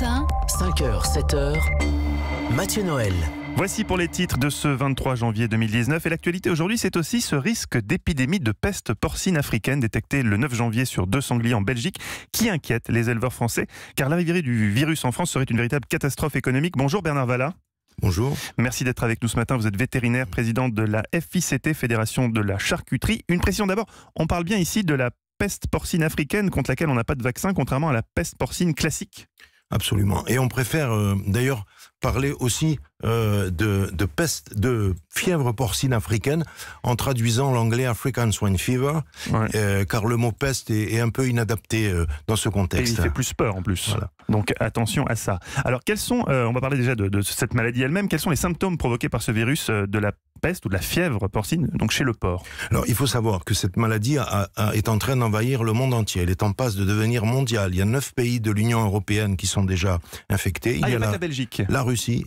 matin, 5h, 7h, Mathieu Noël. Voici pour les titres de ce 23 janvier 2019. Et l'actualité aujourd'hui, c'est aussi ce risque d'épidémie de peste porcine africaine détecté le 9 janvier sur 2 sangliers en Belgique qui inquiète les éleveurs français. Car l'arrivée du virus en France serait une véritable catastrophe économique. Bonjour Bernard Vallat. Bonjour. Merci d'être avec nous ce matin. Vous êtes vétérinaire, président de la FICT, Fédération de la charcuterie. Une précision d'abord, on parle bien ici de la peste porcine africaine contre laquelle on n'a pas de vaccin, contrairement à la peste porcine classique. Absolument. Et on préfère d'ailleurs parler aussi de peste, de fièvre porcine africaine en traduisant l'anglais African Swine Fever, car le mot peste est un peu inadapté dans ce contexte. Et il fait plus peur en plus. Voilà. Donc attention à ça. Alors quels sont, on va parler déjà de cette maladie elle-même, quels sont les symptômes provoqués par ce virus de la peste ou de la fièvre porcine, donc chez le porc? Alors il faut savoir que cette maladie est en train d'envahir le monde entier. Elle est en passe de devenir mondiale. Il y a 9 pays de l'Union européenne qui sont déjà infectés. Il y a la Belgique. La Russie,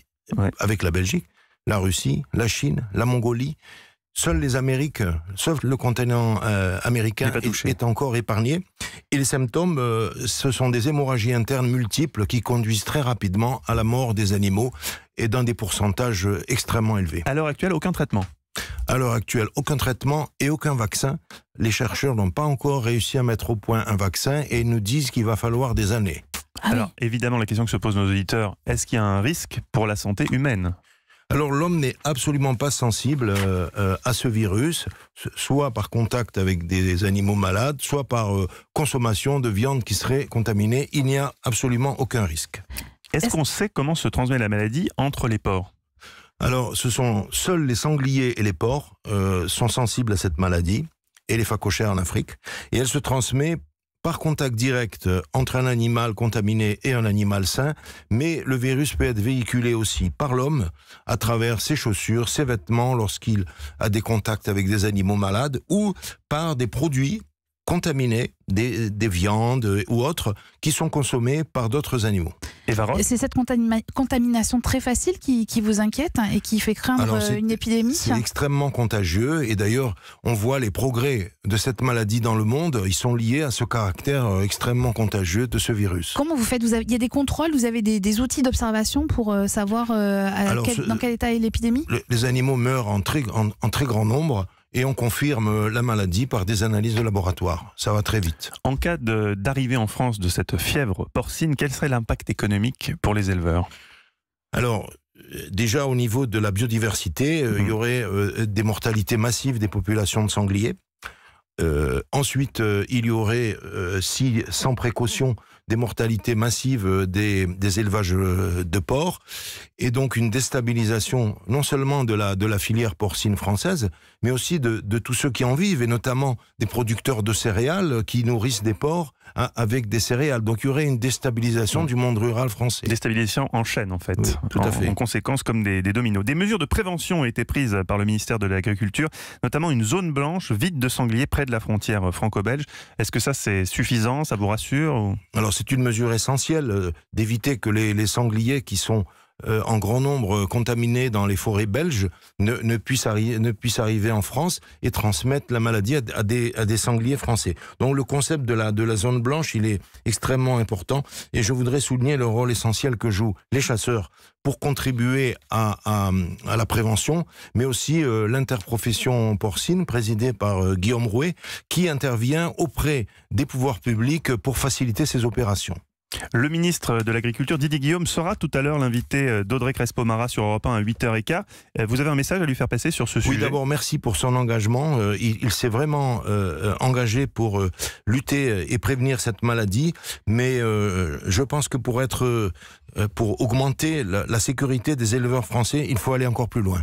avec la Belgique, la Russie, la Chine, la Mongolie. Seules les Amériques, sauf le continent américain, est encore épargné. Et les symptômes, ce sont des hémorragies internes multiples qui conduisent très rapidement à la mort des animaux et dans des pourcentages extrêmement élevés. À l'heure actuelle, aucun traitement? À l'heure actuelle, aucun traitement et aucun vaccin. Les chercheurs n'ont pas encore réussi à mettre au point un vaccin et nous disent qu'il va falloir des années. Alors, évidemment, la question que se posent nos auditeurs, est-ce qu'il y a un risque pour la santé humaine ? Alors l'homme n'est absolument pas sensible à ce virus, soit par contact avec des animaux malades, soit par consommation de viande qui serait contaminée. Il n'y a absolument aucun risque. Est-ce qu'on sait comment se transmet la maladie entre les porcs ? Alors seuls les sangliers et les porcs sont sensibles à cette maladie, et les phacochères en Afrique, et elle se transmet par contact direct entre un animal contaminé et un animal sain, mais le virus peut être véhiculé aussi par l'homme à travers ses chaussures, ses vêtements lorsqu'il a des contacts avec des animaux malades ou par des produits contaminés, des viandes ou autres qui sont consommés par d'autres animaux. C'est cette contamination très facile qui vous inquiète et qui fait craindre une épidémie? C'est extrêmement contagieux et d'ailleurs on voit les progrès de cette maladie dans le monde, ils sont liés à ce caractère extrêmement contagieux de ce virus. Comment vous faites? Il y a des contrôles, vous avez des outils d'observation pour savoir dans quel état est l'épidémie? Les animaux meurent en très grand nombre. Et on confirme la maladie par des analyses de laboratoire. Ça va très vite. En cas d'arrivée en France de cette fièvre porcine, quel serait l'impact économique pour les éleveurs? Alors, déjà au niveau de la biodiversité, il y aurait des mortalités massives des populations de sangliers. Ensuite, il y aurait, sans précaution, des mortalités massives des élevages de porcs, et donc une déstabilisation non seulement de la filière porcine française, mais aussi de tous ceux qui en vivent, et notamment des producteurs de céréales qui nourrissent des porcs avec des céréales. Donc il y aurait une déstabilisation du monde rural français. Déstabilisation en chaîne en fait, tout à fait. En conséquence comme des dominos. Des mesures de prévention ont été prises par le ministère de l'Agriculture, notamment une zone blanche vide de sangliers près de la frontière franco-belge. Est-ce que ça c'est suffisant, ça vous rassure ou... Alors c'est une mesure essentielle d'éviter que les sangliers qui sont en grand nombre contaminés dans les forêts belges ne puissent arriver en France et transmettre la maladie à des sangliers français. Donc le concept de la zone blanche, il est extrêmement important et je voudrais souligner le rôle essentiel que jouent les chasseurs pour contribuer à la prévention, mais aussi l'interprofession porcine présidée par Guillaume Rouet qui intervient auprès des pouvoirs publics pour faciliter ces opérations. Le ministre de l'Agriculture, Didier Guillaume, sera tout à l'heure l'invité d'Audrey Crespo-Mara sur Europe 1 à 8h15. Vous avez un message à lui faire passer sur ce sujet? Oui, d'abord, merci pour son engagement. Il s'est vraiment engagé pour lutter et prévenir cette maladie. Mais je pense que pour augmenter la sécurité des éleveurs français, il faut aller encore plus loin.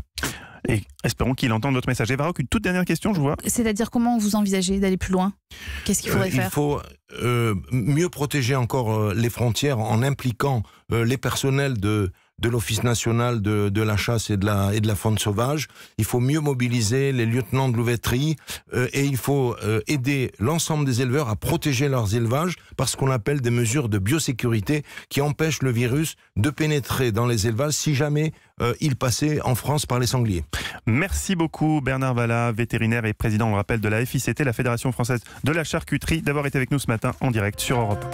Et espérons qu'il entende notre message. Eva Rock, une toute dernière question, je vois. C'est-à-dire comment vous envisagez d'aller plus loin? Qu'est-ce qu'il faudrait faire? Il faut mieux protéger encore les frontières en impliquant les personnels de l'Office national de la chasse et de la faune sauvage. Il faut mieux mobiliser les lieutenants de louveterie et il faut aider l'ensemble des éleveurs à protéger leurs élevages par ce qu'on appelle des mesures de biosécurité qui empêchent le virus de pénétrer dans les élevages si jamais il passait en France par les sangliers. Merci beaucoup Bernard Vallat, vétérinaire et président, on le rappelle, de la FICT, la Fédération française de la charcuterie, d'avoir été avec nous ce matin en direct sur Europe.